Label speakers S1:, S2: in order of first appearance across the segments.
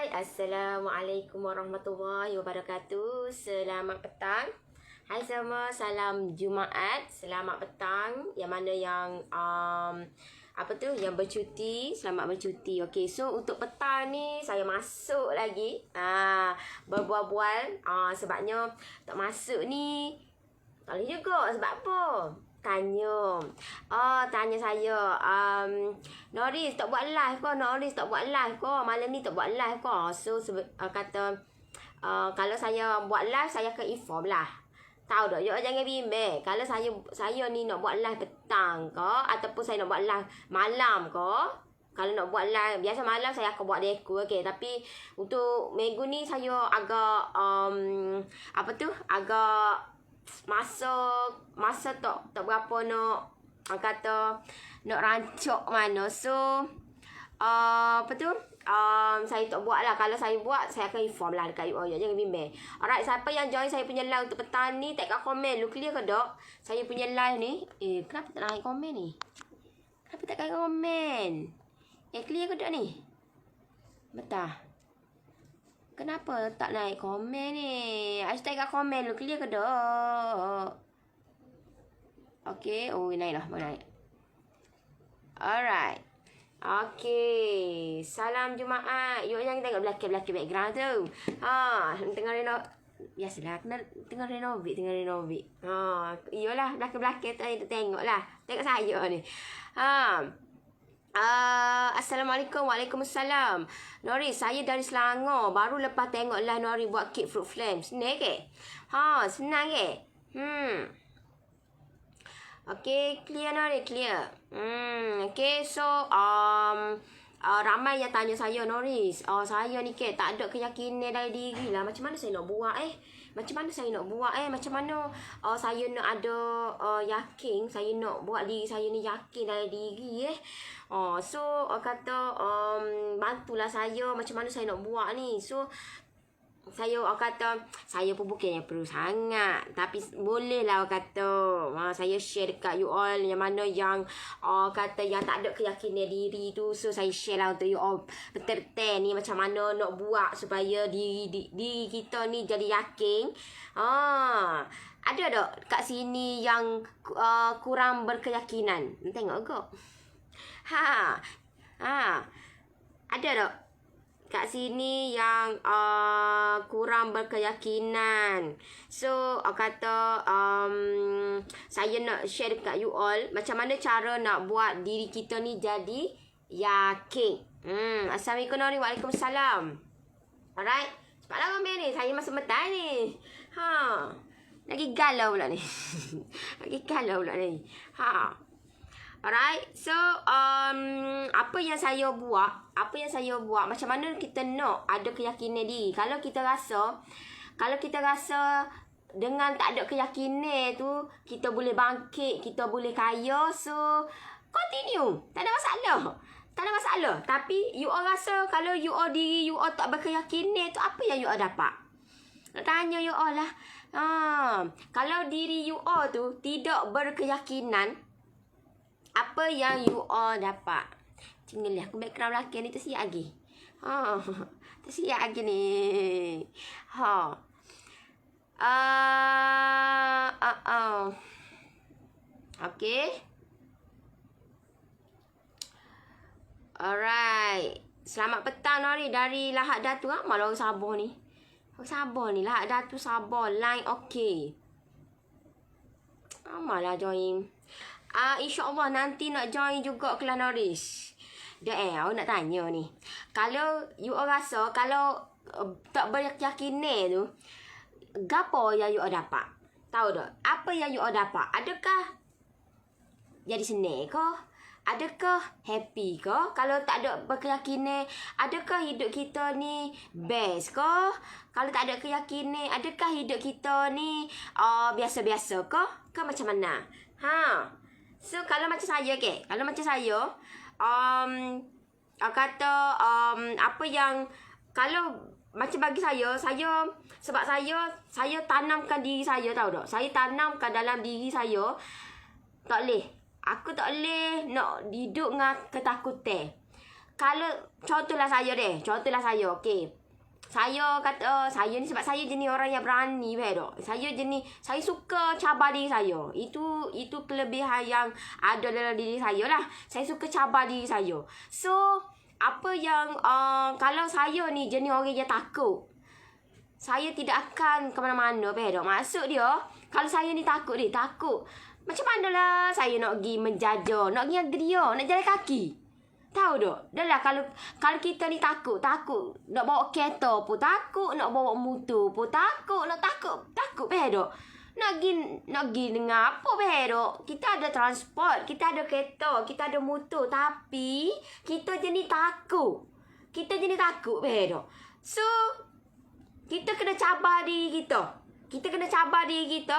S1: Hai, Assalamualaikum warahmatullahi wabarakatuh. Selamat petang. Hai semua, salam Jumaat. Selamat petang. Yang mana yang yang bercuti, selamat bercuti. Okey, so untuk petang ni saya masuk lagi berbual-bual. Sebabnya tak masuk ni tak boleh juga. Sebab apa? Tanya. Tanya saya. Noris tak buat live ke? Noris tak buat live ke? Malam ni tak buat live ke? So, kata kalau saya buat live, saya akan inform lah. Tahu tak? Jangan bimbang. Kalau saya ni nak buat live petang ke, ataupun saya nak buat live malam ke, kalau nak buat live, biasa malam saya akan buat dekor, okay. Tapi untuk minggu ni saya agak agak masa tak berapa nak nak rancak mana. So saya tak buat lah. Kalau saya buat, saya akan inform lah dekat you. Jangan bimbang. Alright, siapa yang join saya punya live untuk petang ni, tag kat komen lu, clear ke tak saya punya live ni. Kenapa tak naik komen ni? Kenapa tak naik komen? Clear ke tak ni? Betul. Kenapa tak naik komen ni? Hashtag kat komen lu, clear ke tak? Okay. Oh, naik lah. Naik. Alright. Okay. Salam Jumaat. You jangan tengok belakang background tu. Tengah biasalah, tengah renovate. Iyalah, belakang tu tengok lah. Tengok saya ni. Assalamualaikum. Waalaikumsalam. Nori, saya dari Selangor. Baru lepas tengok lah Nori buat cake fruit flames. Senang ke? Senang ke? Okay, clear Nori, clear. Okay, so ramai yang tanya saya, Noris, saya ni ke tak ada keyakinan dari diri lah. Macam mana saya nak buat Macam mana saya nak ada yakin, saya nak buat diri saya ni yakin dari diri So kata bantulah saya macam mana saya nak buat ni. So saya saya pun bukan yang perlu sangat, tapi boleh lah saya share dekat you all yang mana yang yang tak ada keyakinan diri tu. So saya share lah untuk you all betul-betul ni macam mana nak buat supaya diri kita ni jadi yakin. Ada tak kat sini yang kurang berkeyakinan? Tengok ke? Ada tak kat sini yang kurang berkeyakinan? So saya nak share dekat you all macam mana cara nak buat diri kita ni jadi yakin. Assalamualaikum Nori. Waalaikumsalam. Alright, cepatlah komen ni, saya masuk metah ni. Lagi galau pula ni. Alright, so apa yang saya buat, macam mana kita nak ada keyakinan diri. Kalau kita rasa dengan tak ada keyakinan tu, kita boleh bangkit, kita boleh kaya, so continue, tak ada masalah. Tapi you all rasa kalau you all diri you all tak berkeyakinan tu, apa yang you all dapat? Nak tanya you all lah. Kalau diri you all tu tidak berkeyakinan, apa yang you all dapat? Tinggal aku background belakang ni tersiap lagi. Tersiap lagi ni. Okay. Alright. Selamat petang Nori dari Lahad Datu. Malah orang Sabah ni. Lahad Datu Sabah. Line okay. Malah join. InsyaAllah nanti nak join juga kelas Noris. Aku nak tanya ni. Kalau you all rasa, kalau tak berkeyakinan tu, gapo yang you all dapat? Tahu tak? Apa yang you all dapat? Adakah jadi senang ke? Adakah happy ke? Kalau tak ada berkeyakinan, adakah hidup kita ni best ke? Kalau tak ada keyakinan, adakah hidup kita ni biasa-biasa ke? Ke macam mana? So kalau macam saya apa yang, kalau macam bagi saya sebab saya tanamkan diri saya, tahu tak? Saya tanamkan dalam diri saya, aku tak boleh nak hidup dengan ketakutan. kalau contohlah saya deh. Contohlah saya, okey. Saya kata saya ni sebab saya jenis orang yang berani dok. Saya suka cabar diri saya. Itu kelebihan yang ada dalam diri saya lah. Saya suka cabar diri saya. So apa yang kalau saya ni jenis orang yang takut, saya tidak akan ke mana-mana dok. Maksud dia kalau saya ni takut. Macam manalah saya nak pergi menjajah, nak pergi negeri, nak jalan kaki. Tahu tak? Dah lah kalau kita ni takut nak bawa kereta pun takut, nak bawa motor pun takut, takut dok. Nak pergi dengan apa dok? Kita ada transport, kita ada kereta, kita ada motor, tapi kita jenis takut. Dok. So kita kena cabar diri kita.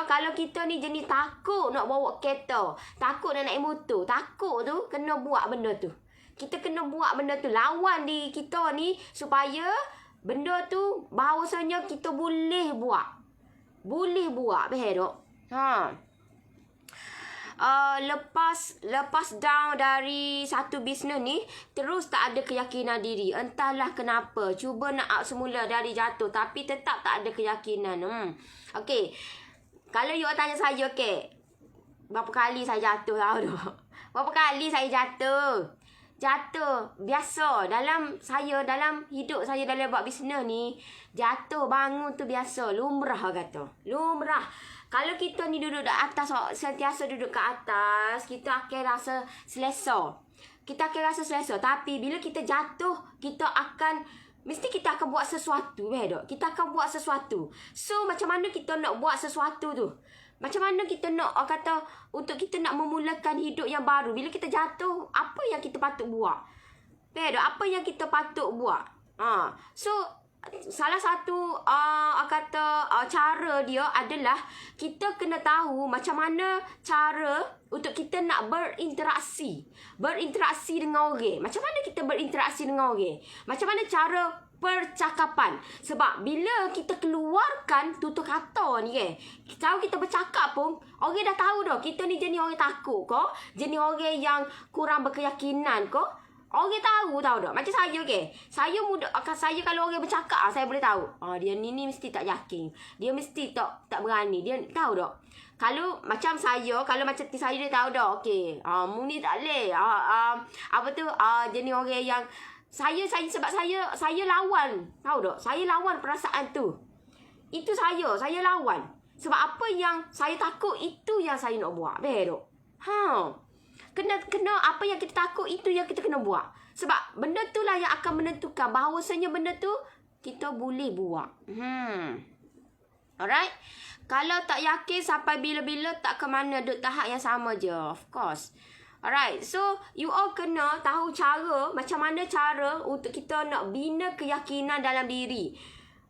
S1: Kalau kita ni jenis takut nak bawa kereta, takut nak naik motor, takut tu kena buat benda tu. Kita kena buat benda tu, lawan diri kita ni supaya benda tu bahawasanya kita boleh buat. Dok. Lepas down dari satu bisnes ni, terus tak ada keyakinan diri. Entahlah kenapa. Cuba nak up semula dari jatuh, tapi tetap tak ada keyakinan. Okey. Kalau you tanya saya, okey, berapa kali saya jatuh tahu tak? Berapa kali saya jatuh biasa dalam hidup saya dalam buat bisnes ni. Jatuh bangun tu biasa, lumrah kata. Kalau kita ni duduk di atas, sentiasa duduk ke atas, kita akan rasa selesa. Tapi bila kita jatuh, mesti kita akan buat sesuatu dok. So macam mana kita nak buat sesuatu tu? Macam mana kita nak untuk kita nak memulakan hidup yang baru. Bila kita jatuh, apa yang kita patut buat? Apa yang kita patut buat? So salah satu cara dia adalah kita kena tahu macam mana cara untuk kita nak berinteraksi dengan orang. Macam mana kita berinteraksi dengan orang? Macam mana cara percakapan? Sebab bila kita keluarkan tutur kata ni cara kita bercakap pun orang dah tahu dah kita ni jenis orang takut ke, jenis orang yang kurang berkeyakinan ke. Orang tahu dah. Macam saya saya kalau orang bercakap saya boleh tahu. Dia ni mesti tak yakin. Dia mesti tak berani. Dia tahu tak. Kalau macam saya dia tahu dah. Okey. Mu ni tak leh. Jenis orang yang sebab saya lawan. Tahu tak? Saya lawan perasaan tu. Itu saya lawan. Sebab apa yang saya takut itu yang saya nak buat. Betul. Kena apa yang kita takut itu yang kita kena buat. Sebab benda tu lah yang akan menentukan bahawasanya benda tu kita boleh buat. Alright. Kalau tak yakin sampai bila-bila tak ke mana, duduk tahap yang sama je. Of course. Alright. So you all kena tahu macam mana cara untuk kita nak bina keyakinan dalam diri.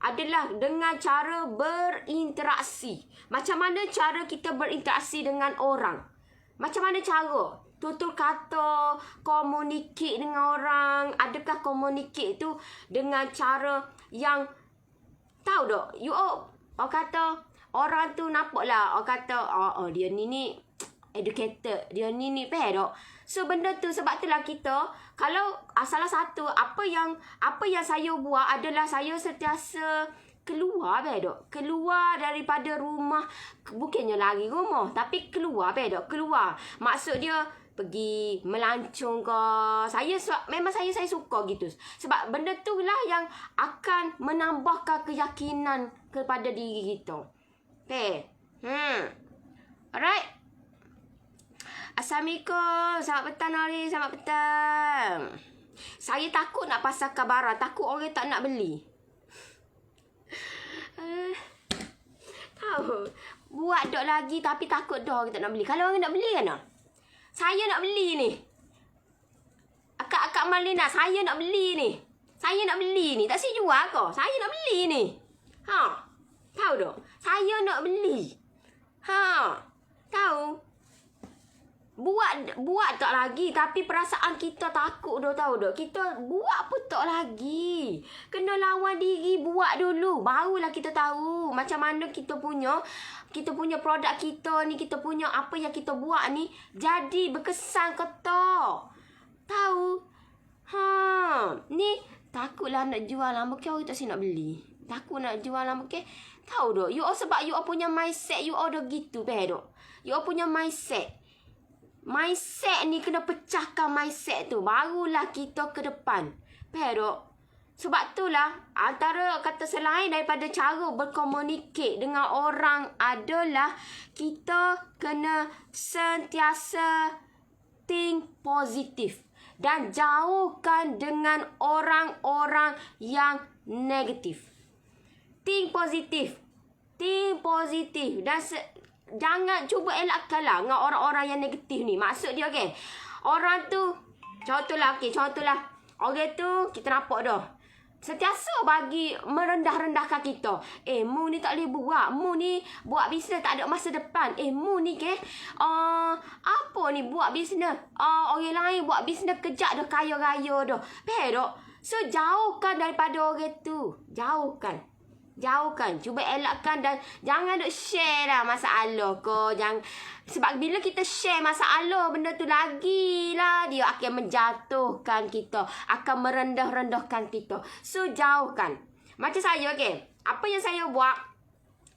S1: Adalah dengan cara berinteraksi. Macam mana cara kita berinteraksi dengan orang? Macam mana cara? Tutur kata, communicate dengan orang. Adakah communicate tu dengan cara yang tahu tak? Orang kata orang tu nampak lah. Orang kata dia ni educated. Dia ni faham tak? So benda tu sebab itulah kita kalau salah satu apa yang saya buat adalah saya sentiasa keluar daripada rumah. Bukannya lari rumah, tapi keluar keluar. Maksud dia pergi melancong ke. Memang saya suka gitu. Sebab benda tu lah yang akan menambahkan keyakinan kepada diri kita. Okay. Alright. Assalamualaikum. Selamat petang Nori. Selamat petang. Saya takut nak pasarkan barang. Takut orang tak nak beli. Tahu. Buat dok lagi tapi takut dah orang tak nak beli. Kalau orang nak beli kan? Saya nak beli ni. Akak Malina, saya nak beli ni. Tak saya jual ke? Saya nak beli ni. Tahu tak? Saya nak beli. Tahu? Buat tak lagi tapi perasaan kita takut dah, tahu tak? Kita buat pun tak lagi. Kena lawan diri, buat dulu. Barulah kita tahu macam mana kita punya produk kita ni, kita punya apa yang kita buat ni jadi berkesan ke tak. Tahu? Ni takutlah nak jual lama ke orang tak si nak beli. Takut nak jual lama ke. Tahu dok, you all sebab you all punya mindset you all dah gitu dok. You all punya mindset. Mindset ni kena pecahkan mindset tu. Barulah kita ke depan. Dok. Sebab itulah antara kata selain daripada cara berkomunikasi dengan orang adalah kita kena sentiasa think positif dan jauhkan dengan orang-orang yang negatif. Think positif. Think positif. Dan jangan cuba elakkanlah dengan orang-orang yang negatif ni. Maksud dia orang tu, contohlah orang tu kita nampak dah. Sentiasa bagi merendah-rendahkan kita. Mu ni tak boleh buat. Mu ni buat bisnes tak ada masa depan. Mu ni apa ni buat bisnes. Orang lain buat bisnes kejap dah kaya-raya dah. Dok. So jauhkan daripada orang tu. Jauhkan. Cuba elakkan dan jangan duk share lah masalah ke. Sebab bila kita share masalah, benda tu lagilah dia akan menjatuhkan kita, akan merendah-rendahkan kita. So jauhkan. Macam saya apa yang saya buat,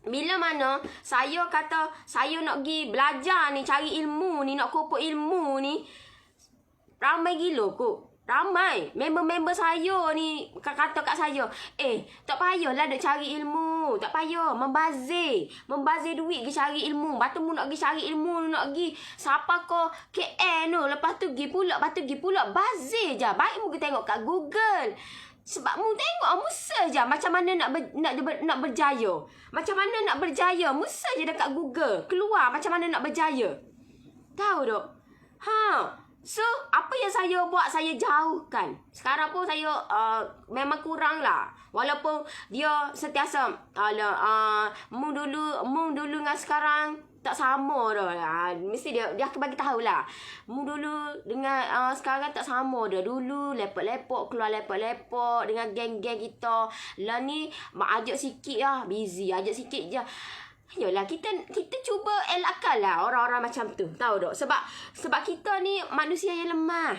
S1: bila mana saya kata saya nak pergi belajar ni, cari ilmu ni, nak kumpul ilmu ni, ramai gila kot. Ramai member-member saya ni kata kat saya, tak payahlah nak cari ilmu, tak payah membazir duit pergi cari ilmu. Batu mu nak pergi cari ilmu, nak pergi siapa ko KL tu, lepas tu pergi pula bazir je. Baik mu tengok kat Google. Sebab mu tengok musa je macam mana nak berjaya. Macam mana nak berjaya, musa je dekat Google keluar macam mana nak berjaya. Tahu tak? So, apa yang saya buat, saya jauhkan. Sekarang pun saya memang kurang lah. Walaupun dia sentiasa, mung dulu dengan sekarang tak sama dah. Mesti dia akan bagi tahu lah. Mung dulu dengan sekarang tak sama dah. Dulu lepok-lepok, keluar lepok-lepok dengan geng-geng kita. Lah ni, ajak sikit lah. Busy, ajak sikit je. Yalah, kita cuba elakkanlah orang-orang macam tu. Tahu tak? Sebab kita ni manusia yang lemah.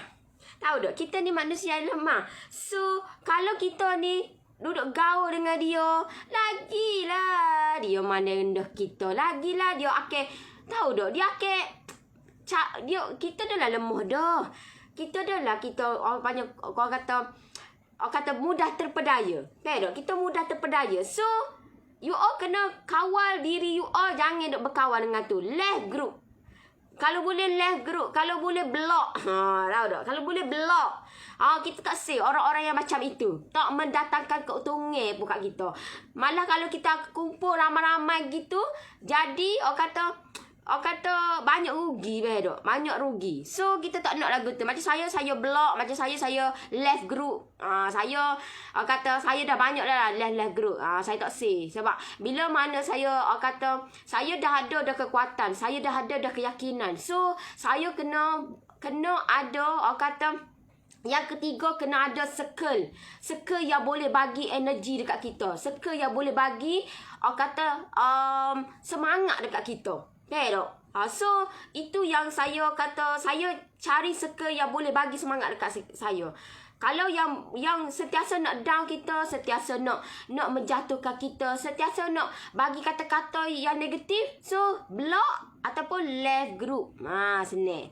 S1: Tahu tak? Kita ni manusia yang lemah. So, kalau kita ni duduk gaul dengan dia, lagilah dia mana rendah kita. Lagilah dia akan, tahu tak? Kita dah lah lemah dah. Kita orang kata mudah terpedaya. Tahu tak? Kita mudah terpedaya. So, you all kena kawal diri you all. Jangan duk berkawan dengan tu. Left group. Kalau boleh left group. Kalau boleh block. Tahu tak? Kalau boleh block. Kita tak say orang-orang yang macam itu. Tak mendatangkan keuntungan pun kat kita. Malah kalau kita kumpul ramai-ramai gitu, jadi orang kata banyak rugi dok. Banyak rugi. So kita tak nak lagu tu. Macam saya block, macam saya left group. Saya saya dah banyak dah left group. Saya tak say. Sebab bila mana saya dah ada kekuatan, saya dah ada keyakinan. So saya kena ada yang ketiga, kena ada circle yang boleh bagi energi dekat kita. Circle yang boleh bagi semangat dekat kita. Tak? So itu yang saya cari circle yang boleh bagi semangat dekat saya. Kalau yang sentiasa nak down kita, sentiasa nak menjatuhkan kita, sentiasa nak bagi kata-kata yang negatif, so block ataupun left group. Senang.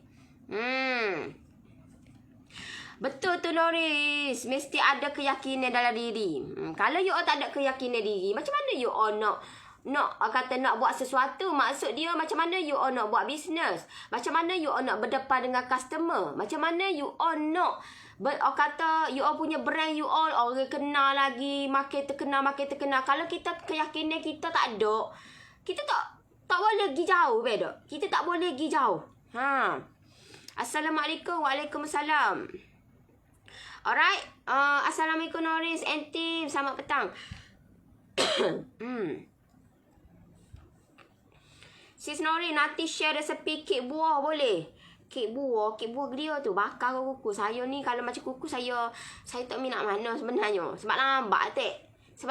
S1: Betul tu Noris. Mesti ada keyakinan dalam diri. Kalau you all tak ada keyakinan diri, macam mana you all nak buat sesuatu? Maksud dia macam mana you all nak buat bisnes? Macam mana you all nak berdepan dengan customer? Macam mana you all nak you all punya brand you all orang kenal lagi, makin terkenal. Kalau kita keyakinan kita tak ada, kita tak boleh pergi jauh, betul? Kita tak boleh pergi jauh. Assalamualaikum. Waalaikumsalam. Alright. Assalamualaikum Noris and team. Selamat petang. Sis Nori, nanti share resepi kek buah boleh? Kek buah dia tu bakar ke kuku. Saya ni kalau macam kuku saya tak minat mana sebenarnya. Sebab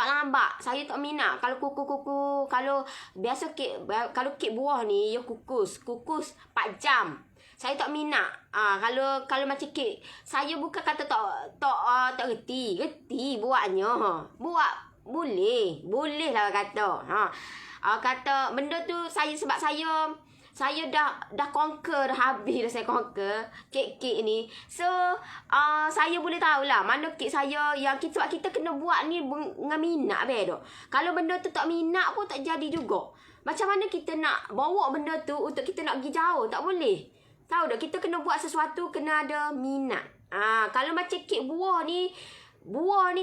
S1: lambat saya tak minat. Kalau kuku kalau biasa kalau kek buah ni you kukus 4 jam. Saya tak minat. Kalau macam kek, saya bukan kata tak reti. Reti buatnya. Buat boleh. Boleh lah kata. Kata benda tu sebab saya dah conquer, dah habis dah saya conquer kek-kek ni. So, saya boleh tahulah mana kek saya yang sebab kita kena buat ni dengan minat dok. Kalau benda tu tak minat pun tak jadi juga. Macam mana kita nak bawa benda tu untuk kita nak pergi jauh? Tak boleh. Tahu tak, kita kena buat sesuatu kena ada minat. Kalau macam kek buah ni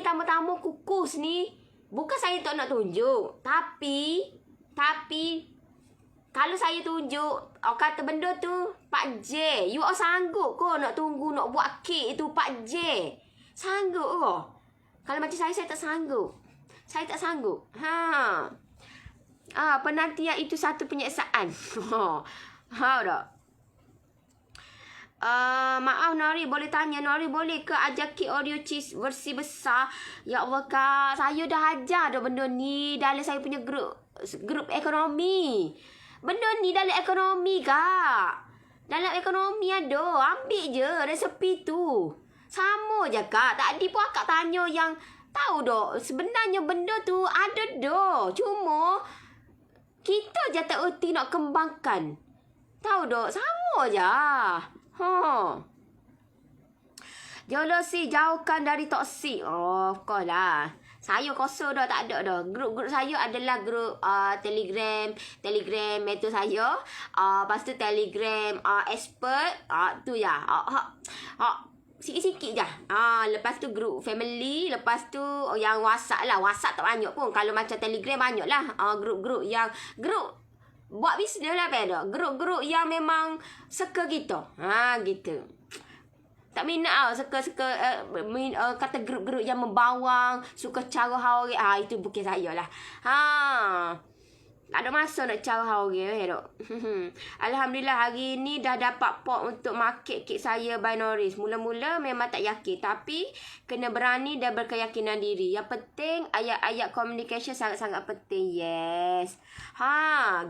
S1: tambah-tambah kukus ni, bukan saya tak nak tunjuk. Tapi kalau saya tunjuk, kata benda tu Pak J, you all sanggup ke nak tunggu nak buat kek itu Pak J? Sanggup ke? Kalau macam saya tak sanggup. Saya tak sanggup. Penantian itu satu penyiksaan. Tak? Maaf Nori, boleh tanya Nori, boleh ke ajar kek Oreo cheese versi besar? Ya Allah Kak, saya dah ajar dah benda ni dalam saya punya grup ekonomi. Benda ni dalam ekonomi Kak. Dalam ekonomi ada, ambil je resepi tu. Sama je Kak. Tadi pun akak tanya yang tahu dah, sebenarnya benda tu ada dah. Cuma kita je tak erti nak kembangkan. Tahu dah, sama je. Jealousy jauhkan dari toksik. Of course lah. Saya kosong dah, tak ada dah. Grup saya adalah grup Telegram itu saya. Lepas tu Telegram expert. Tu ya. Sikit-sikit je. Lepas tu grup family. Lepas tu yang WhatsApp lah. WhatsApp tak banyak pun. Kalau macam Telegram banyak lah. Grup-grup yang buat bisnes lah pada. Grup-grup yang memang suka kita. Gitu. Tak minat suka kata grup-grup yang membawang, suka cara orang. Itu bukan saya lah. Tak ada masa nak cara orang dok. Alhamdulillah hari ni dah dapat pot untuk market kek saya by Norris. Mula-mula memang tak yakin, tapi kena berani dan berkeyakinan diri. Yang penting ayat-ayat communication sangat-sangat penting. Yes.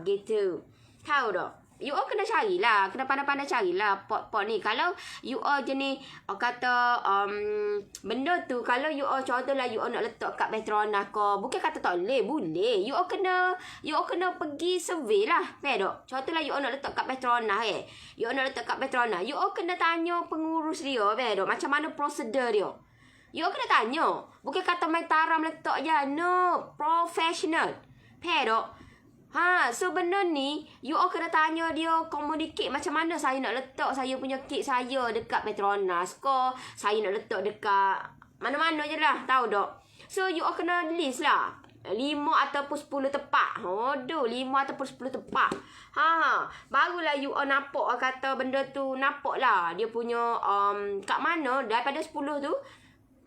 S1: Gitu. Tahu tak? You all kena carilah. Kena pandai-pandai carilah pot-pot ni. Kalau you all jenis kata benda tu, kalau you all contohlah you all nak letak kat Petronas ke, bukan kata tak boleh. Boleh. You all kena pergi survey lah. Faham tak? Contohlah you all nak letak kat Petronas You all nak letak kat Petronas. You all kena tanya pengurus dia. Faham tak? Macam mana prosedur dia. You all kena tanya. Bukan kata main taram letak je. No. Professional. Faham tak? So benda ni, you all kena tanya dia, communicate macam mana saya nak letak saya punya kek saya dekat Petronas ke, saya nak letak dekat mana-mana je lah, tahu tak? So you all kena list lah 5 ataupun 10 tempat. 5 ataupun 10 tempat. Barulah you all nampak kata benda tu, nampak lah dia punya kat mana daripada 10 tu,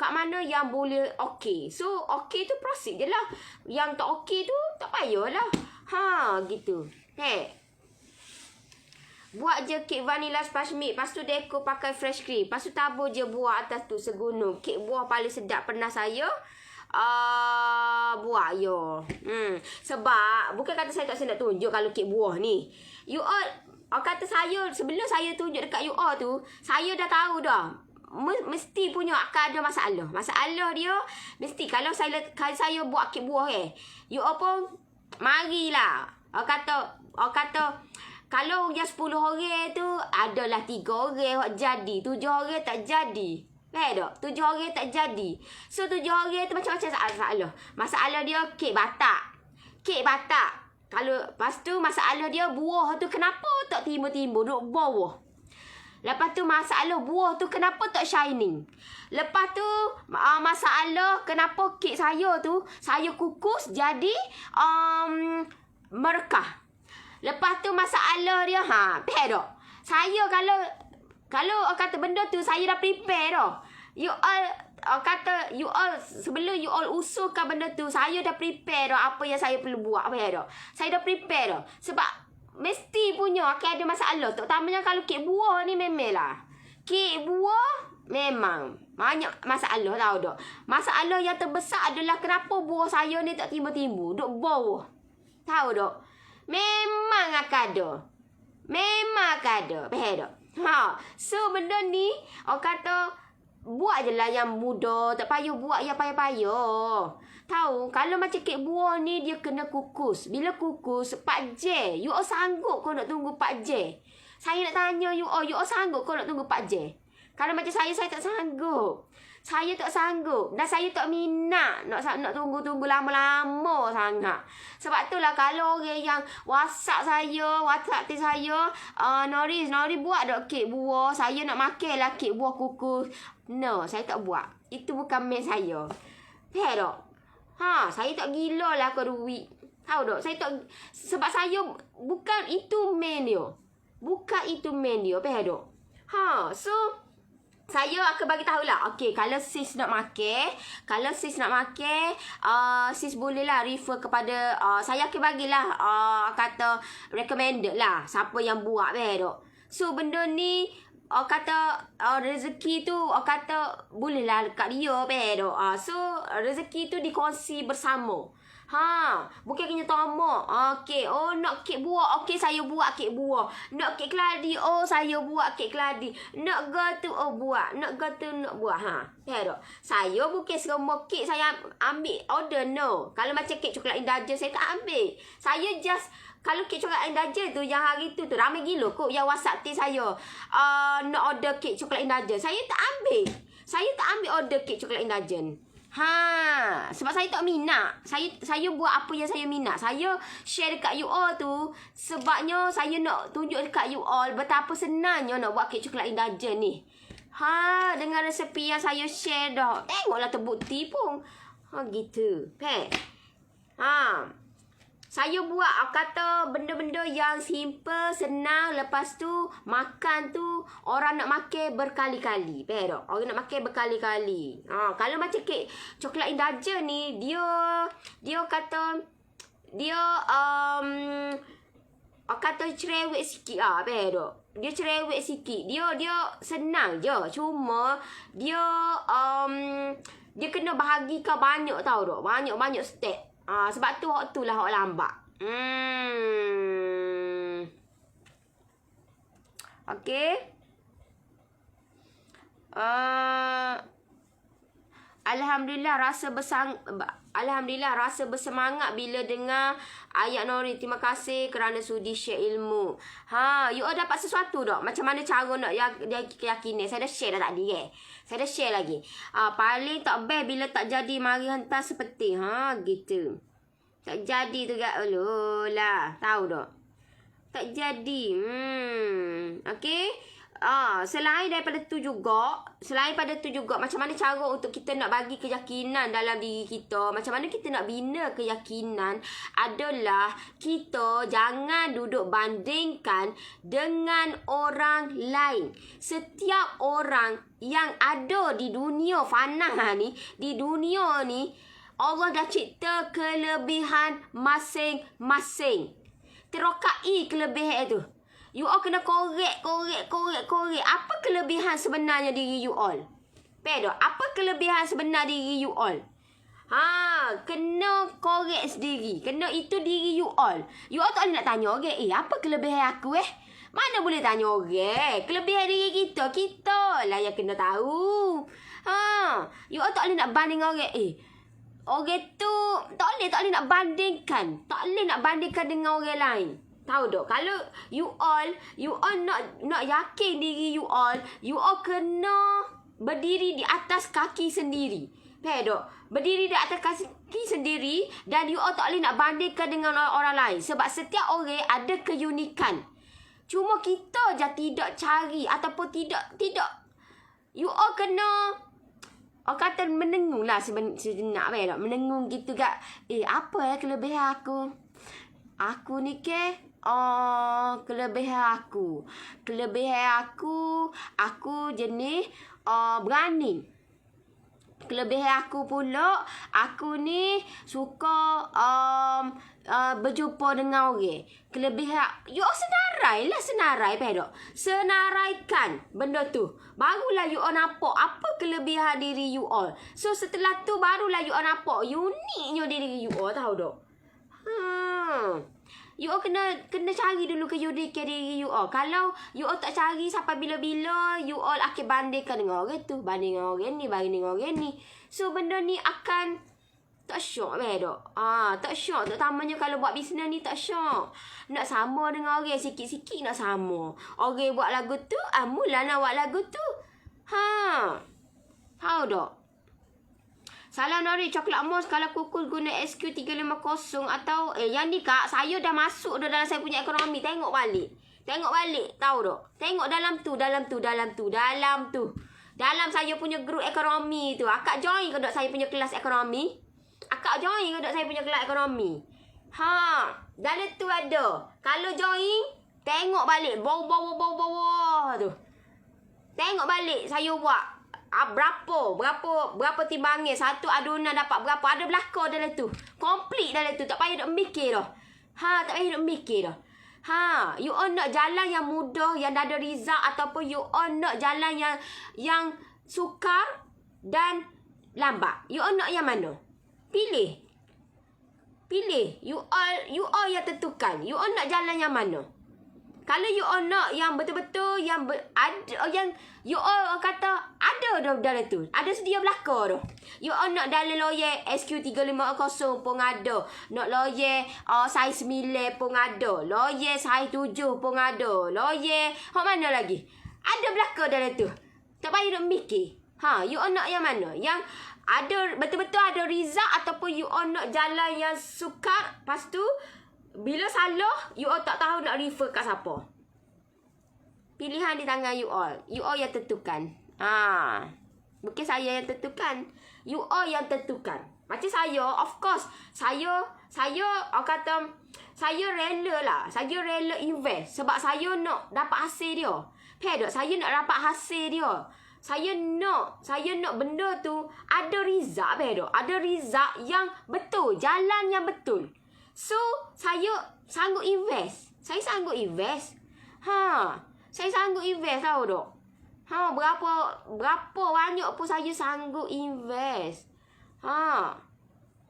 S1: kat mana yang boleh okey. So okey tu proceed je lah. Yang tak okey tu tak payahlah. Gitu. Buat je kek vanilla sponge milk. Lepas tu dekor pakai fresh cream. Lepas tu tabur je buah atas tu segunung. Kek buah paling sedap pernah saya buat yo. Sebab bukan kata saya tak nak tunjuk kalau kek buah ni. You all kata saya sebelum saya tunjuk dekat you all tu, saya dah tahu dah. Mesti punya akan ada masalah. Masalah dia mesti kalau saya buat kek buah you all pun marilah. Kata kalau yang 10 orang tu adalah 3 orang jadi, 7 orang tak jadi. Faham tak? 7 orang tak jadi. So 7 orang tu macam-macam masalah. Masalah dia kek batak. Kalau lepas tu masalah dia buah tu kenapa tak timbul-timbul duduk bawah. Lepas tu masalah buah tu kenapa tak shining. Lepas tu masalah kenapa kek saya tu saya kukus jadi merekah. Lepas tu masalah dia faham tak? Saya kalau kata benda tu saya dah prepare dah. You all kata you all sebelum you all usulkan benda tu saya dah prepare dah apa yang saya perlu buat. Faham tak? Saya dah prepare dah. Sebab mesti punya akan ada masalah. Terutamanya kalau kek buah ni memanglah. Kek buah memang banyak masalah, tahu tak? Masalah yang terbesar adalah kenapa buah saya ni tak timbul-timbul. Duk bawah. Tahu tak? Memang akan ada. Faham tak? So benda ni orang kata buat je lah yang mudah, tak payah buat yang payah-payah. Tahu, kalau macam kek buah ni dia kena kukus. Bila kukus 4 jam, you all sanggup kau nak tunggu 4 jam? Saya nak tanya you all sanggup kau nak tunggu 4 jam? Kalau macam saya tak sanggup. Saya tak sanggup. Dan saya tak minat nak tunggu-tunggu lama-lama sangat. Sebab itulah kalau orang yang WhatsApp saya, Nori buat tak kek buah. Saya nak makan lah kek buah kukus. No, saya tak buat. Itu bukan main saya. Faham tak? Saya tak gila lah ke duit. Tahu tak? Saya tak, sebab saya bukan itu main dia. Bukan itu main dia. Faham tak? So saya akan bagi tahulah. Okey, kalau sis nak makan, sis bolehlah refer kepada saya akan bagilah kata recommended lah siapa yang buat tak. So benda ni kata rezeki tu kata bolehlah dekat dia tak. So rezeki tu dikongsi bersama. Bukan kena tamak. Okey, nak kek buah. Okey, saya buat kek buah. Nak kek keladi. Saya buat kek keladi. Nak gatu, buat. Nak gatu, nak buat. Tak. Saya bukan semua kek saya ambil order, no. Kalau macam kek coklat Indulgence saya tak ambil. Saya just kalau kek coklat Indulgence tu yang hari tu ramai gila kot yang WhatsApp saya. Nak order kek coklat Indulgence. Saya tak ambil. Saya tak ambil order kek coklat Indulgence. Sebab saya tak minat. Saya buat apa yang saya minat. Saya share dekat you all tu sebabnya saya nak tunjuk dekat you all betapa senangnya nak buat kek coklat Indulgence ni. Dengan resepi yang saya share dah. Tengoklah terbukti pun. Gitu. Saya buat kata benda-benda yang simple, senang. Lepas tu makan tu orang nak makan berkali-kali. Faham tak? Orang nak makan berkali-kali. Kalau macam kek coklat Indulgence ni, dia kata kata cerewet sikit faham tak? Dia cerewet sikit. Dia senang je. Cuma dia kena bahagikan banyak tau tak? Banyak step. Sebab tu lah hak lambat. Okey. Alhamdulillah rasa bersemangat bila dengar ayat Nori. Terima kasih kerana sudi share ilmu. You all dapat sesuatu tak? Macam mana cara nak keyakinan? Saya dah share dah tadi Saya dah share lagi. Paling tak best bila tak jadi mari hantar seperti. Gitu. Tak jadi tu gak lah. Tahu tak? Tak jadi. Okey. Selain daripada tu juga, macam mana cara untuk kita nak bagi keyakinan dalam diri kita, macam mana kita nak bina keyakinan adalah kita jangan duduk bandingkan dengan orang lain. Setiap orang yang ada di dunia fana ni, Allah dah cipta kelebihan masing-masing. Terokai kelebihan tu. You all kena korek. Apa kelebihan sebenarnya diri you all? Pedok, apa kelebihan sebenar diri you all? Kena korek sendiri. Kena itu diri you all. You all tak boleh nak tanya orang, apa kelebihan aku Mana boleh tanya orang? Kelebihan diri kita lah yang kena tahu. You all tak boleh nak banding orang, orang tu tak boleh nak bandingkan. Tak boleh nak bandingkan dengan orang lain. Tahu tak? Kalau you all nak yakin diri you all kena berdiri di atas kaki sendiri. Faham tak? Berdiri di atas kaki sendiri dan you all tak boleh nak bandingkan dengan orang lain. Sebab setiap orang ada keunikan. Cuma kita je tidak cari ataupun tidak. You all kena kata menengung lah sejenak. Faham tak? Menengung gitu gak. Apa kelebihan aku? Aku ni kelebihan aku jenis berani. Kelebihan aku pula, aku ni suka berjumpa dengan orang. Kelebihan, you senarai, faham tak? Senaraikan benda tu. Barulah you all nampak apa kelebihan diri you all. So setelah tu barulah you all nampak uniknya diri you all, tahu tak? You all kena cari dulu keunikan diri you all. Kalau you all tak cari sampai bila-bila, you all akan bandingkan dengan orang tu, banding dengan orang ni, banding dengan orang ni. So benda ni akan tak syok tak? Tak syok. Terutamanya kalau buat bisnes ni tak syok. Nak sama dengan orang sikit-sikit nak sama. Orang buat lagu tu, mula nak buat lagu tu. Tahu tak? Salam Nori, coklat mousse kalau kukus guna SQ350 atau yang ni kak, saya dah masuk dah dalam saya punya ekonomi. Tengok balik. Tahu tak? Tengok dalam tu. Dalam saya punya grup ekonomi tu. Akak join ke tak saya punya kelas ekonomi? Dalam tu ada. Kalau join, tengok balik. Bawah tu. Tengok balik saya buat. Berapa timbangan. Satu adunan dapat berapa. Ada belakang dalam tu. Komplit dalam tu. Tak payah nak mikir dah. You all nak jalan yang mudah, yang dah ada result, ataupun you all nak jalan yang sukar dan lambat. You all nak yang mana? Pilih. You all yang tentukan. You all nak jalan yang mana? Kalau you all nak yang betul-betul yang you all kata ada dalam tu. Ada sedia belaka tu. You all nak dalam lawyer SQ350 pun ada. Nak lawyer saiz 9 pun ada. Lawyer saiz 7 pun ada. Lawyer mana lagi? Ada belaka dalam tu. Tak payah nak mikir. You all nak yang mana? Yang ada betul-betul ada result, ataupun you all nak jalan yang sukar. Lepas tu bila salah, you all tak tahu nak refer kat siapa. Pilihan di tangan you all. You all yang tentukan. Bukan saya yang tentukan. You all yang tentukan. Macam saya, of course, saya orang kata, saya rela lah. Saya rela invest. Sebab saya nak dapat hasil dia. Faham tak? Saya nak dapat hasil dia. Saya nak benda tu ada result. Faham tak? Ada result yang betul. Jalan yang betul. So, saya sanggup invest. Saya sanggup invest, tahu tak? Berapa banyak pun saya sanggup invest.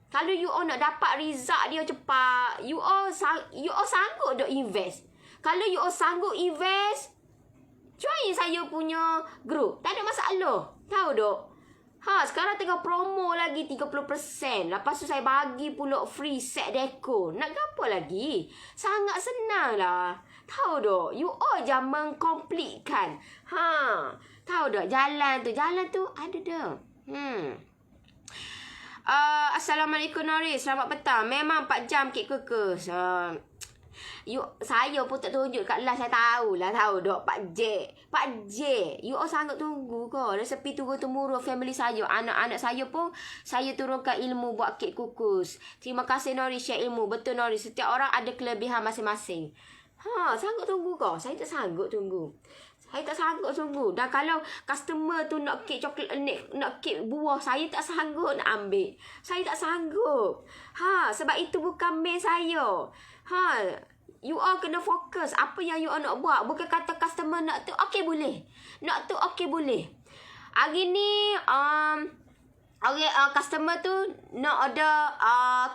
S1: Kalau you all nak dapat result dia cepat, you all sanggup dok invest. Kalau you all sanggup invest, join saya punya group. Tak ada masalah. Tahu tak? Sekarang tengah promo lagi 30%. Lepas tu saya bagi pula free set deco. Nak apa lagi? Sangat senang lah. Tahu tak? You all je mengkomplitkan. Tahu tak? Jalan tu ada dah. Assalamualaikum Nori. Selamat petang. Memang 4 jam kek kekus. Saya pun tak tunjuk kat live. Saya tahulah. Tahu tak? Pak J. You all sangat tunggu ke? Resepi turun-temurun family saya. Anak-anak saya pun saya turunkan ilmu buat kek kukus. Terima kasih Nori share ilmu. Betul Nori. Setiap orang ada kelebihan masing-masing. Sanggup tunggu ke? Saya tak sanggup tunggu. Dan kalau customer tu nak kek coklat, nak kek buah, saya tak sanggup nak ambil. Saya tak sanggup. Sebab itu bukan main saya. You all kena fokus apa yang you all nak buat. Bukan kata customer nak tu okey boleh. Nak tu okey boleh. Hari ni customer tu nak order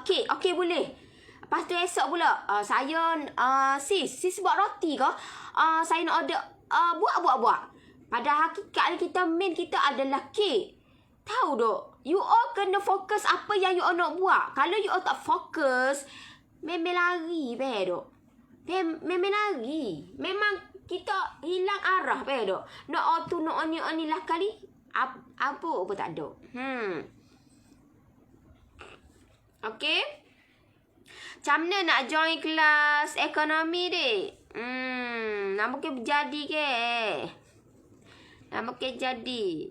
S1: kek, okey boleh. Lepas tu esok pula saya sis buat roti ke? Saya nak order buat. Pada hakikat kita main kita adalah kek. Tahu tak? You all kena fokus apa yang you all nak buat. Kalau you all tak fokus, memang lari, faham tak? Memang lari. Memang kita hilang arah, faham tak? Nak tu nak ni lah kali. Apa pun tak ada. Okey. Macam mana nak join kelas ekonomi dek? Nama ke jadi ke? Nama ke jadi.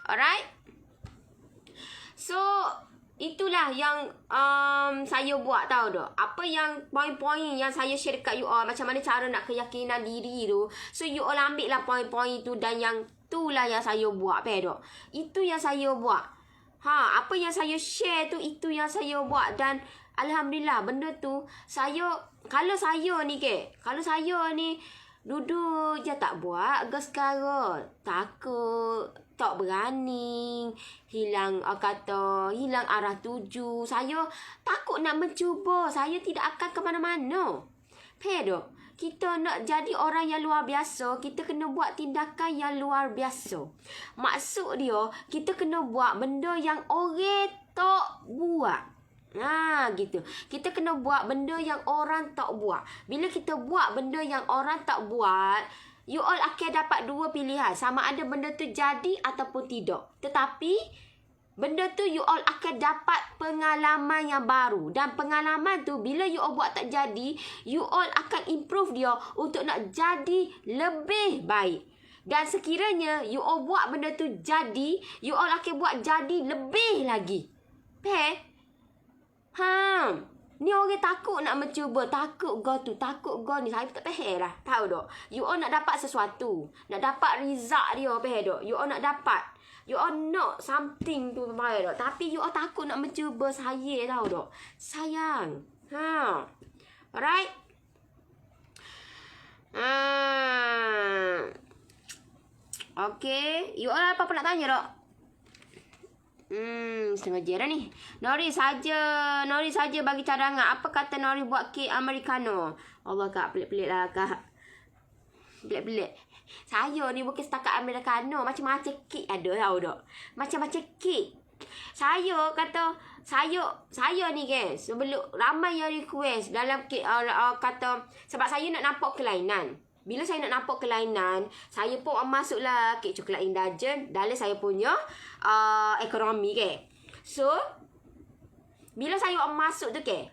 S1: Alright. So, itulah yang saya buat, tahu tak? Apa yang poin-poin yang saya share dekat you all. Macam mana cara nak keyakinan diri tu. So, you all ambil lah poin-poin tu. Dan yang tu lah yang saya buat. Faham tak? Itu yang saya buat. Apa yang saya share tu, itu yang saya buat. Dan Alhamdulillah, benda tu, kalau saya ni duduk je tak buat ke sekarang. tak berani, hilang arah tuju. Saya takut nak mencuba. Saya tidak akan ke mana-mana. Pero kita nak jadi orang yang luar biasa, kita kena buat tindakan yang luar biasa. Maksud dia, kita kena buat benda yang orang tak buat. Gitu. Kita kena buat benda yang orang tak buat. Bila kita buat benda yang orang tak buat, you all akan dapat dua pilihan. Sama ada benda tu jadi ataupun tidak. Tetapi benda tu you all akan dapat pengalaman yang baru. Dan pengalaman tu bila you all buat tak jadi, you all akan improve dia untuk nak jadi lebih baik. Dan sekiranya you all buat benda tu jadi, you all akan buat jadi lebih lagi. Ni orang takut nak mencuba. Takut takut ni. Saya tak faham lah. Tahu tak? You all nak dapat sesuatu. Nak dapat result dia. Faham tak? You all nak dapat. You all nak something tu. Faham tak? Tapi you all takut nak mencuba. Saya tahu tak? Sayang. Alright? Okay. You all apa-apa nak tanya tak? Setengah je dah ni. Nori saja bagi cadangan. Apa kata Nori buat kek Americano? Allah kak, pelik-pelik lah kak. Pelik-pelik. Saya ni bukan setakat Americano. Macam-macam kek ada, tahu tak? Macam-macam kek. Saya kata, saya ni kan, sebelum ramai yang request dalam kek, kata, sebab saya nak nampak kelainan. Bila saya nak nampak kelainan, saya pun masuklah kek coklat Indulgent dalam saya punya ekonomi ke. So, bila saya masuk tu ke,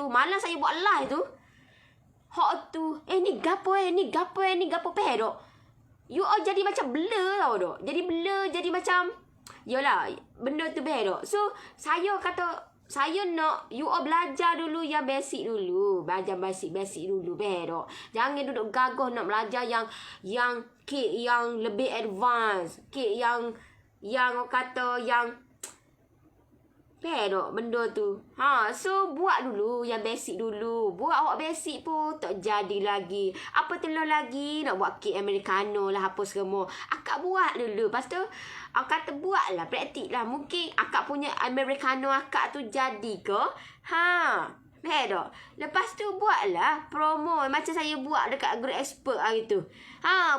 S1: malam saya buat live tu, hak tu, ni gapo peh dok. You all jadi macam blur tau dok. Jadi blur, jadi macam, yalah, benda tu peh dok. So, saya kata, saya nak you all belajar dulu yang basic dulu. Belajar basic dulu. Bedok. Jangan duduk gagah nak belajar yang kek yang lebih advance. Kek yang kata yang bedok benda tu. So buat dulu yang basic dulu. Buat awak basic pun tak jadi lagi. Apa telur lagi nak buat kek Americano lah apa semua. Akak buat dulu. Lepas tu akak kata buatlah, praktik lah. Mungkin akak punya Americano akak tu jadi ke? Bedok. Lepas tu buatlah promo macam saya buat dekat Great Expert hari tu.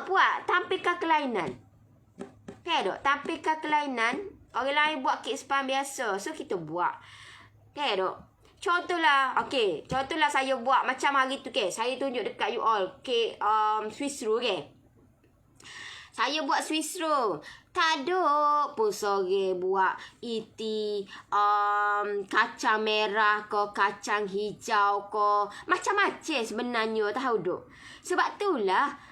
S1: Buat tampilkan kelainan. Bedok, tampilkan kelainan. Orang lain buat kek spam biasa. So, kita buat. Bedok. Contohlah. Okay. Contohlah saya buat macam hari tu ke. Saya tunjuk dekat you all. Kek Swiss roll ke. Saya buat Swiss roll. Tak ada pun sore buat iti kacang merah ke, kacang hijau ke. Macam-macam sebenarnya. Tahu duk. Sebab itulah.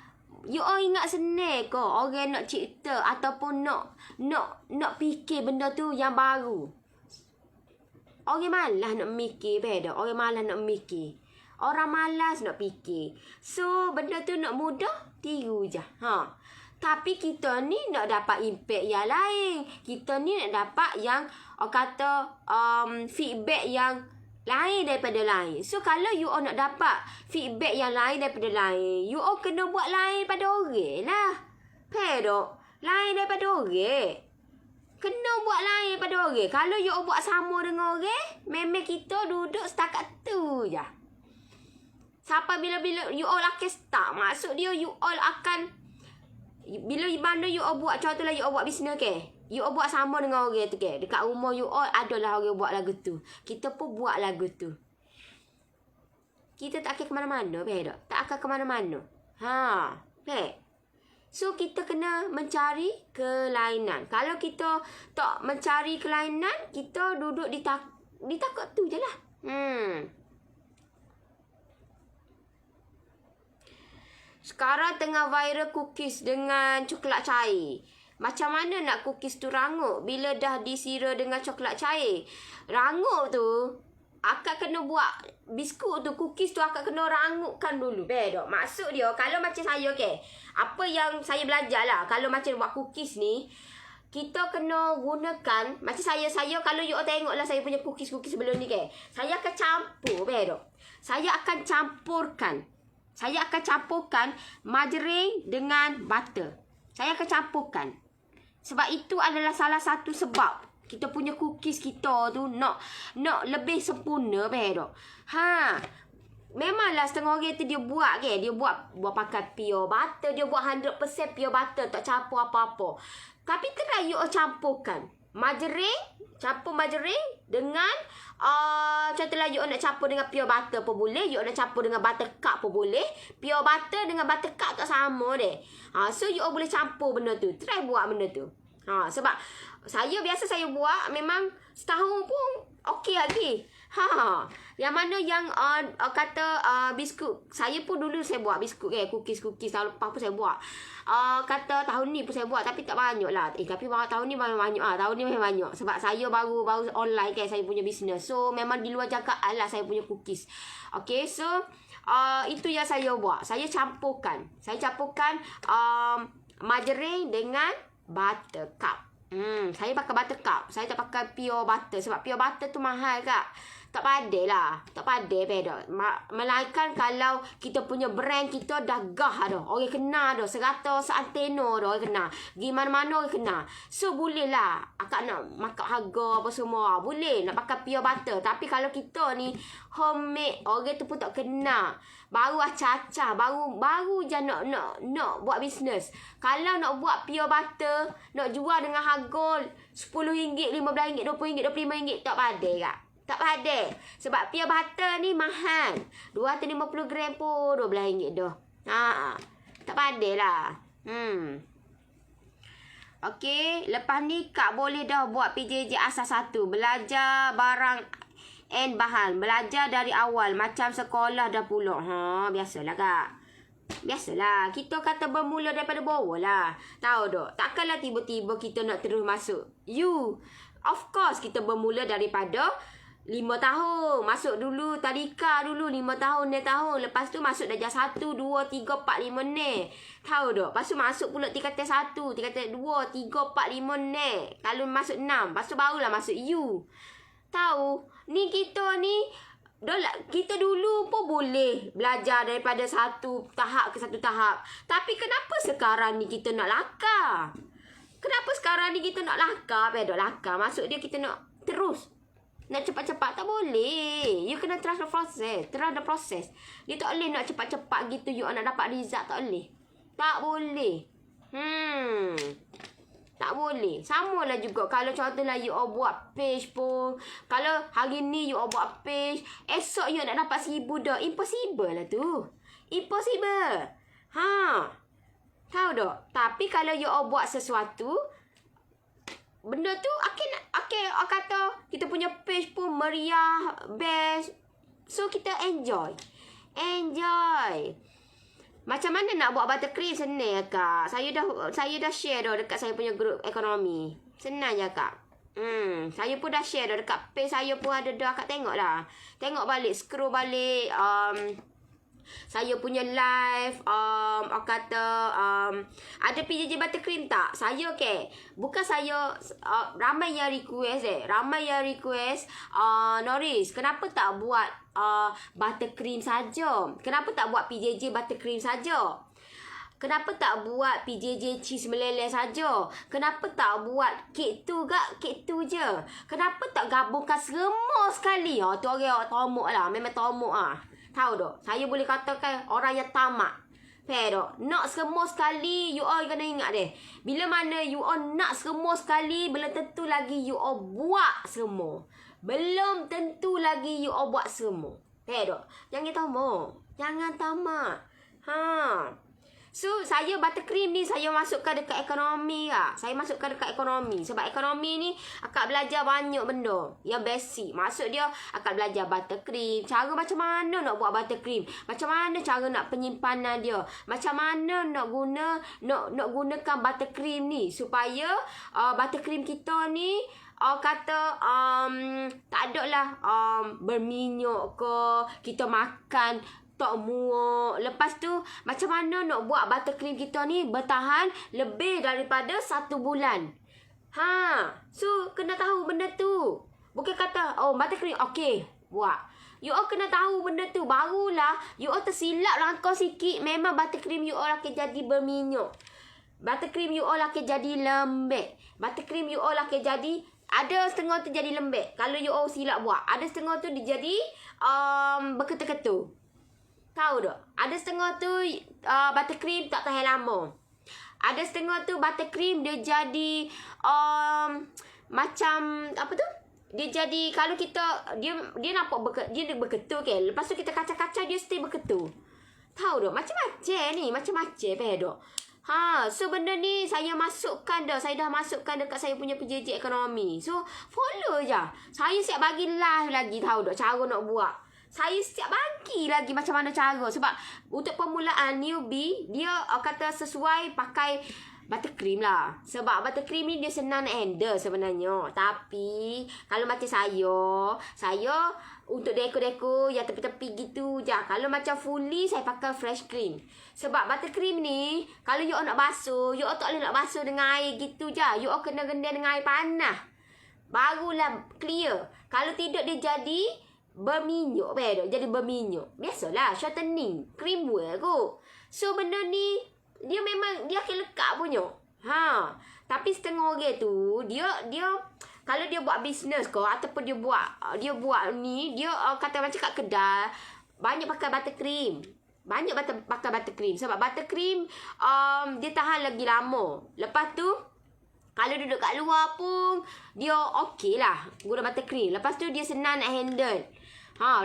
S1: You all ingat senang ke orang nak cipta ataupun nak fikir benda tu yang baru. Orang malas nak mikir, beda. Orang malas nak mikir. Orang malas nak fikir. So, benda tu nak mudah, tiru je. Tapi kita ni nak dapat impact yang lain. Kita ni nak dapat yang kata feedback yang lain daripada lain. So, kalau you all nak dapat feedback yang lain daripada lain, you all kena buat lain pada orang lah. Pero, lain daripada orang. Kena buat lain daripada orang. Kalau you all buat sama dengan orang, memang kita duduk setakat tu je. Sampai bila-bila you all akan start. Maksud dia, you all akan, bila mana you all buat, contohlah you all buat bisnes ke. You all buat sama dengan orang tu ke. Dekat rumah you all adalah orang buat lagu tu. Kita pun buat lagu tu. Kita tak akan ke mana-mana. Tak akan ke mana-mana. So, kita kena mencari kelainan. Kalau kita tak mencari kelainan, kita duduk di takut tu je lah. Sekarang tengah viral cookies dengan coklat cair. Macam mana nak cookies tu rangup bila dah disira dengan coklat cair? Rangup tu, akak kena buat biskut tu, cookies tu akak kena rangupkan dulu. Bedok. Maksud dia, kalau macam saya ke, apa yang saya belajar lah, kalau macam buat cookies ni, kita kena gunakan, macam saya kalau you all tengok lah saya punya cookies-cookies sebelum ni ke, saya akan campur, bedok. Saya akan campurkan margarine dengan butter. Saya akan campurkan. Sebab itu adalah salah satu sebab kita punya cookies kita tu nak lebih sempurna betul. Memanglah setengah orang tu dia buat ke, dia buat pakai pure butter, dia buat 100% pure butter, tak campur apa-apa. Tapi try you campurkan margarine, campur margarine dengan contohlah you nak campur dengan pure butter pun boleh, you nak campur dengan buttercup pun boleh. Pure butter dengan buttercup tak sama deh. So you boleh campur benda tu. Try buat benda tu. Sebab saya biasa saya buat memang setahun pun okey lagi. Yang mana yang kata biskut, saya pun dulu saya buat biskut ke, cookies tahun lepas pun saya buat. Kata tahun ni pun saya buat tapi tak banyak lah. Tapi tahun ni memang banyak. Tahun ni memang banyak. Sebab saya baru online kan saya punya bisnes. So memang di luar jangkaan lah saya punya cookies. Okay, so itu yang saya buat. Saya campurkan margarine dengan buttercup. Saya pakai buttercup. Saya tak pakai pure butter. Sebab pure butter tu mahal kak. Tak pandai lah. Tak pandai dah. Melainkan kalau kita punya brand kita dah gah dah. Orang kena dah. Serata seanteno dah orang kena. Gi mana-mana orang kena. So boleh lah. Akak nak makan harga apa semua. Boleh nak pakai pure butter. Tapi kalau kita ni homemade, orang tu pun tak kena. Baru acah-acah. Baru je nak buat bisnes. Kalau nak buat pure butter, nak jual dengan harga RM10, RM15, RM20, RM25, tak pandai kak. Tak pandai. Sebab pure butter ni mahal. 250 gram pun RM12 dah. Tak pandai lah. Okey. Lepas ni kak boleh dah buat PJJ asas 1. Belajar barang and bahan. Belajar dari awal. Macam sekolah dah pula. Biasalah kak. Biasalah. Kita kata bermula daripada bawah lah. Tahu tak? Takkanlah tiba-tiba kita nak terus masuk. Of course kita bermula daripada 5 tahun. Masuk dulu tadika dulu 5 tahun, 6 tahun. Lepas tu masuk darjah 1, 2, 3, 4, 5 ni. Tahu tak? Lepas tu masuk pula tingkatan 1, tingkatan 2, 3, 4, 5 ni. Kalau masuk 6, lepas tu barulah masuk U. Tahu? Ni kita ni kita dulu pun boleh belajar daripada satu tahap ke satu tahap. Tapi kenapa sekarang ni kita nak lakar? Kenapa sekarang ni kita nak lakar? Apa dah lakar? Maksud dia kita nak terus. Nak cepat-cepat tak boleh. You kena trust the process. Trust the process. Dia tak boleh nak cepat-cepat gitu. You nak dapat result. Tak boleh. Tak boleh. Tak boleh. Sama lah juga. Kalau contohlah you buat page pun. Kalau hari ni you buat page. Esok you nak dapat 1000 dah. Impossible lah tu. Impossible. Tahu tak? Tapi kalau you buat sesuatu. Benda tu kata kita punya page pun meriah, best. So kita enjoy. Macam mana nak buat buttercream? Senang kak. Saya dah share dah dekat saya punya grup ekonomi. Senang je kak. Saya pun dah share dah dekat page saya pun ada dah. Kak tengok lah. Tengok balik, scroll balik. Saya punya live ada PJJ buttercream tak? Saya bukan saya ramai yang request Norris, kenapa tak buat buttercream saja? Kenapa tak buat PJJ buttercream saja? Kenapa tak buat PJJ cheese meleleh saja? Kenapa tak buat kek tu je? Kenapa tak gabungkan semua sekali? Tu orang tomok lah. Memang tomok lah. Tahu tak? Saya boleh katakan orang yang tamak. Fair tak? Nak semua sekali, you all kena ingat deh. Bila mana you all nak semua sekali, belum tentu lagi you all buat semua. Belum tentu lagi you all buat semua. Fair tak? Jangan tamak. So, saya buttercream ni saya masukkan dekat ekonomi lah. Saya masukkan dekat ekonomi. Sebab ekonomi ni akak belajar banyak benda yang basic. Maksud dia akak belajar buttercream. Cara macam mana nak buat buttercream. Macam mana cara nak penyimpanan dia. Macam mana nak gunakan buttercream ni. Supaya buttercream kita ni tak ada lah berminyak ke. Kita makan tak muak. Lepas tu macam mana nak buat buttercream kita ni bertahan lebih daripada 1 bulan. So kena tahu benda tu. Bukan kata buttercream okey buat. You all kena tahu benda tu. Barulah you all tersilap langkah sikit, memang buttercream you all akan jadi berminyak. Buttercream you all akan jadi lembek. Buttercream you all akan jadi, ada setengah tu jadi lembek. Kalau you all silap buat. Ada setengah tu dia jadi berketul-ketul. Tahu tak? Ada setengah tu buttercream tak tahan lama. Ada setengah tu buttercream dia jadi macam apa tu? Dia jadi, kalau kita dia nampak dia berketul kan. Lepas tu kita kacau-kacau dia still berketul. Tahu tak? Macam-macam ni, macam-macam dok. So benda ni saya masukkan dah. Saya dah masukkan dekat saya punya PJJ ekonomi. So follow je. Saya siap bagi live lagi, tahu tak, cara nak buat. Saya siap bagi lagi macam mana cara. Sebab untuk permulaan newbie, dia kata sesuai pakai buttercream lah. Sebab buttercream ni dia senang nak handle sebenarnya. Tapi kalau macam saya untuk dekor-dekor yang tepi-tepi gitu je. Kalau macam fully saya pakai fresh cream. Sebab buttercream ni kalau you nak basuh, you tak boleh nak basuh dengan air gitu je. You kena gendam dengan air panas. Barulah clear. Kalau tidak dia jadi berminyak. Jadi berminyak. Biasalah shortening. Cream wear kot. So benda ni dia memang dia akan lekat punya. Tapi setengah orang tu dia kalau dia buat bisnes ke ataupun dia buat ni, dia kata macam kat kedai banyak pakai buttercream. Banyak pakai buttercream sebab buttercream dia tahan lagi lama. Lepas tu kalau duduk kat luar pun dia okey lah guna buttercream. Lepas tu dia senang nak handle.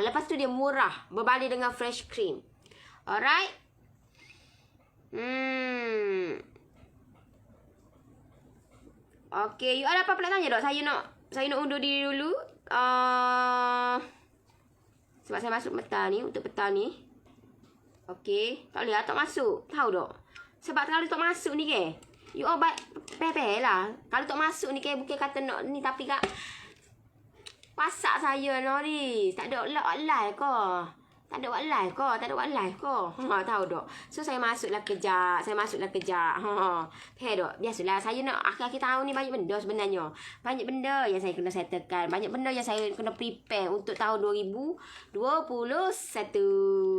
S1: Lepas tu dia murah berbanding dengan fresh cream. Alright. Okay, you ada apa-apa nak tanya tak? Saya nak undur diri dulu. Sebab saya masuk petang ni, untuk petang ni. Okay, tak boleh lah, tak masuk. Tahu tak? Sebab kalau tak masuk ni ke, you all peh-peh lah. Kalau tak masuk ni ke, bukan kata nak ni, tapi kak pasak saya ni. Tak ada live ke? Tak ada buat live ke? Tahu tak? So saya masuklah kejap. Hey dok, biasalah saya nak akhir-akhir tahun ni banyak benda sebenarnya. Banyak benda yang saya kena settlekan. Banyak benda yang saya kena prepare untuk tahun 2021.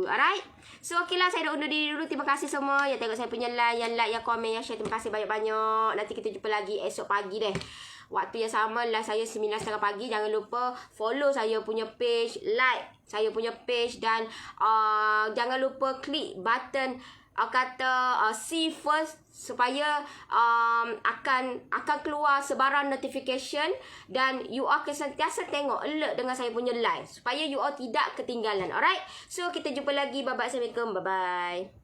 S1: Alright? So okeylah, saya dah undur diri dulu. Terima kasih semua yang tengok saya punya live, yang like, yang komen, yang share. Terima kasih banyak-banyak. Nanti kita jumpa lagi esok pagi deh. Waktu yang sama lah, saya 9:30 pagi. Jangan lupa follow saya punya page, like saya punya page, dan jangan lupa klik button see first supaya akan keluar sebarang notification, dan you akan sentiasa tengok alert dengan saya punya live supaya you all tidak ketinggalan. Alright, so kita jumpa lagi. Bye bye. Assalamualaikum. Bye bye.